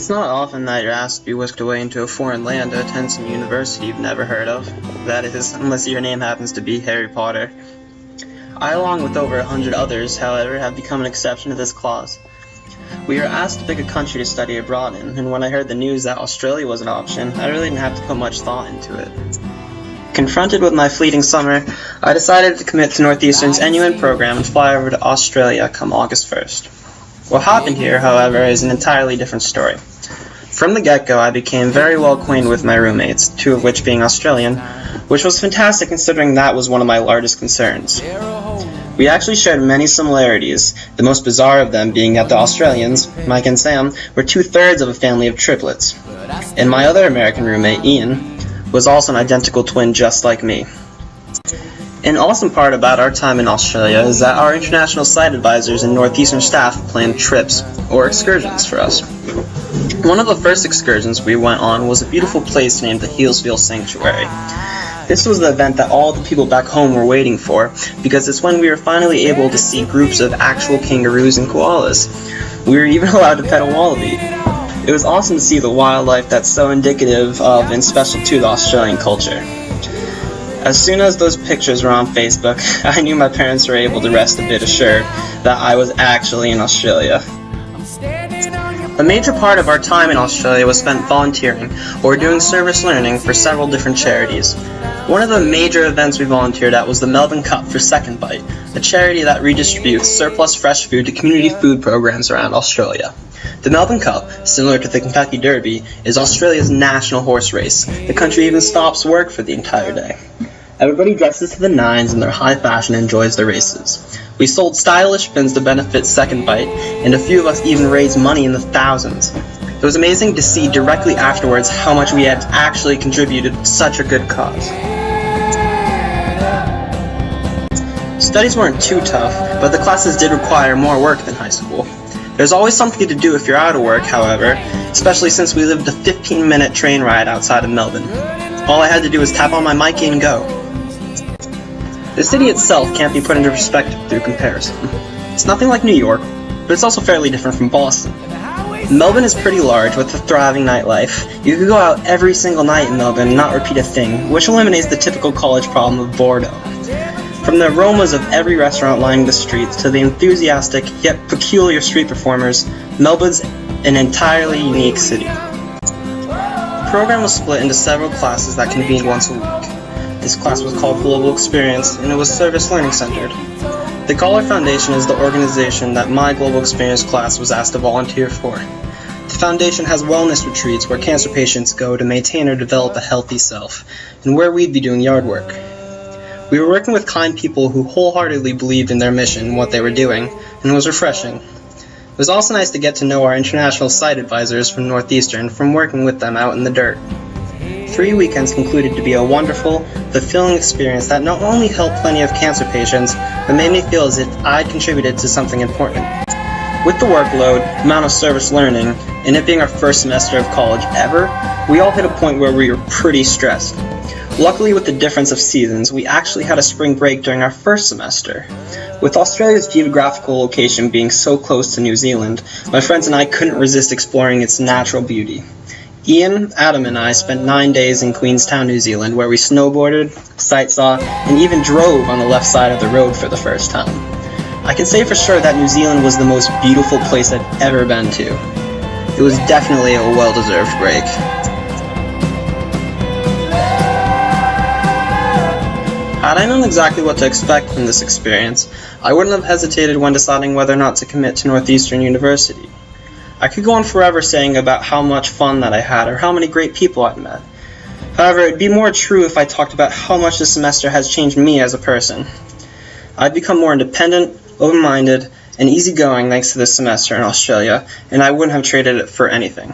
It's not often that you're asked to be whisked away into a foreign land to attend some university you've never heard of. That is, unless your name happens to be Harry Potter. I, along with over 100 others, however, have become an exception to this clause. We are asked to pick a country to study abroad in, and when I heard the news that Australia was an option, I really didn't have to put much thought into it. Confronted with my fleeting summer, I decided to commit to Northeastern's NUN program and fly over to Australia come August 1st. What happened here, however, is an entirely different story. From the get-go, I became very well acquainted with my roommates, two of which being Australian, which was fantastic considering that was one of my largest concerns. We actually shared many similarities, the most bizarre of them being that the Australians, Mike and Sam, were two-thirds of a family of triplets, and my other American roommate, Ian, was also an identical twin just like me. An awesome part about our time in Australia is that our international site advisors and Northeastern staff planned trips, or excursions, for us. One of the first excursions we went on was a beautiful place named the Healesville Sanctuary. This was the event that all the people back home were waiting for, because it's when we were finally able to see groups of actual kangaroos and koalas. We were even allowed to pet a wallaby. It was awesome to see the wildlife that's so indicative of and special to the Australian culture. As soon as those pictures were on Facebook, I knew my parents were able to rest a bit assured that I was actually in Australia. A major part of our time in Australia was spent volunteering or doing service learning for several different charities. One of the major events we volunteered at was the Melbourne Cup for Second Bite, a charity that redistributes surplus fresh food to community food programs around Australia. The Melbourne Cup, similar to the Kentucky Derby, is Australia's national horse race. The country even stops work for the entire day. Everybody dresses to the nines in their high fashion and enjoys the races. We sold stylish pins to benefit Second Bite, and a few of us even raised money in the thousands. It was amazing to see directly afterwards how much we had actually contributed to such a good cause. Studies weren't too tough, but the classes did require more work than high school. There's always something to do if you're out of work, however, especially since we lived a 15-minute train ride outside of Melbourne. All I had to do was tap on my mic and go. The city itself can't be put into perspective through comparison. It's nothing like New York, but it's also fairly different from Boston. Melbourne is pretty large with a thriving nightlife. You could go out every single night in Melbourne and not repeat a thing, which eliminates the typical college problem of boredom. From the aromas of every restaurant lining the streets to the enthusiastic yet peculiar street performers, Melbourne's an entirely unique city. The program was split into several classes that convened once a week. This class was called Global Experience, and it was service learning centered. The Galler Foundation is the organization that my Global Experience class was asked to volunteer for. The foundation has wellness retreats where cancer patients go to maintain or develop a healthy self, and where we'd be doing yard work. We were working with kind people who wholeheartedly believed in their mission and what they were doing, and it was refreshing. It was also nice to get to know our international site advisors from Northeastern from working with them out in the dirt. 3 weekends concluded to be a wonderful, fulfilling experience that not only helped plenty of cancer patients, but made me feel as if I'd contributed to something important. With the workload, amount of service learning, and it being our first semester of college ever, we all hit a point where we were pretty stressed. Luckily, with the difference of seasons, we actually had a spring break during our first semester. With Australia's geographical location being so close to New Zealand, my friends and I couldn't resist exploring its natural beauty. Ian, Adam, and I spent 9 days in Queenstown, New Zealand, where we snowboarded, sightsaw, and even drove on the left side of the road for the first time. I can say for sure that New Zealand was the most beautiful place I've ever been to. It was definitely a well-deserved break. Had I known exactly what to expect from this experience, I wouldn't have hesitated when deciding whether or not to commit to Northeastern University. I could go on forever saying about how much fun that I had or how many great people I'd met. However, it'd be more true if I talked about how much this semester has changed me as a person. I've become more independent, open-minded, and easygoing thanks to this semester in Australia, and I wouldn't have traded it for anything.